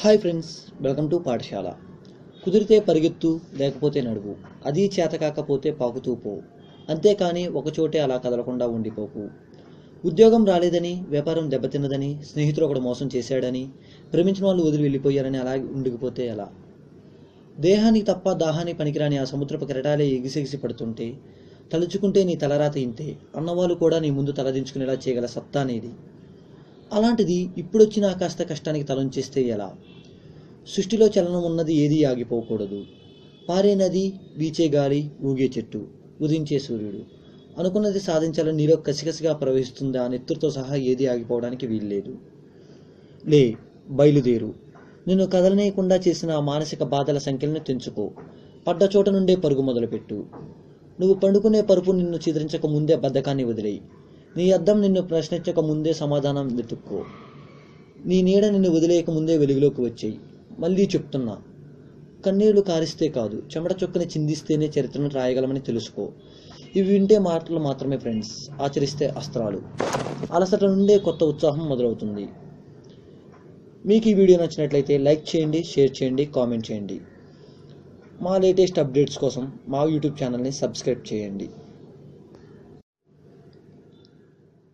Hi friends, welcome to పాఠశాల. కుదిరితే పరిగెత్తు, లేకపోతే నడువు. అది చేత కాకపోతే పాకుతూ పో. అంతేకాని ఒకచోటే అలా కదలకుండా ఉండిపోకు. ఉద్యోగం రాలేదని, వ్యాపారం దెబ్బతిన్నదని, స్నేహితుడు ఒకడు మోసం చేశాడని, ప్రేమించిన వాళ్ళు వదిలి వెళ్ళిపోయారని అలా ఉండిపోతే ఎలా? దేహానికి తప్ప దాహానికి పనికిరాని ఆ సముద్రపు కెరటాలే ఎగిసెగిసి పడుతుంటే, తలుచుకుంటే నీ తలరాత ఇంతే అన్నవాళ్ళు కూడా నీ ముందు తలదించుకునేలా చేయగల సత్తా నీది. అలాంటిది ఇప్పుడొచ్చిన కాస్త కష్టానికి తలంచేస్తే ఎలా? సృష్టిలో చలనం ఉన్నది ఏదీ ఆగిపోకూడదు. పారే నది, వీచే గాలి, ఊగే చెట్టు, ఉదించే సూర్యుడు. అనుకున్నది సాధించాలని నీలో కసికసిగా ప్రవహిస్తుంది. ఆ నెత్తురుతో సహా ఏదీ ఆగిపోవడానికి వీల్లేదు. లే, బయలుదేరు. నిన్ను కదలనేయకుండా చేసిన ఆ మానసిక బాధల సంఖ్యలను తెంచుకో. పడ్డ చోట నుండే పరుగు మొదలుపెట్టు. నువ్వు పండుకునే పరుపు నిన్ను చిత్రించక ముందే బద్ధకాన్ని వదిలేయి. నీ అద్దం నిన్ను ప్రశ్నించక ముందే సమాధానం వెతుక్కో. నీ నీడ నిన్ను వదిలేయక ముందే వెలుగులోకి వచ్చేయి. మళ్ళీ చెప్తున్నా, కన్నీళ్లు కారిస్తే కాదు, చెమట చుక్కని చిందిస్తేనే చరిత్రను రాయగలమని తెలుసుకో. ఇవి వింటే మాటలు మాత్రమే ఫ్రెండ్స్, ఆచరిస్తే అస్త్రాలు. అలసట నుండే కొత్త ఉత్సాహం మొదలవుతుంది. మీకు ఈ వీడియో నచ్చినట్లయితే లైక్ చేయండి, షేర్ చేయండి, కామెంట్ చేయండి. మా లేటెస్ట్ అప్డేట్స్ కోసం మా యూట్యూబ్ ఛానల్ని సబ్స్క్రైబ్ చేయండి.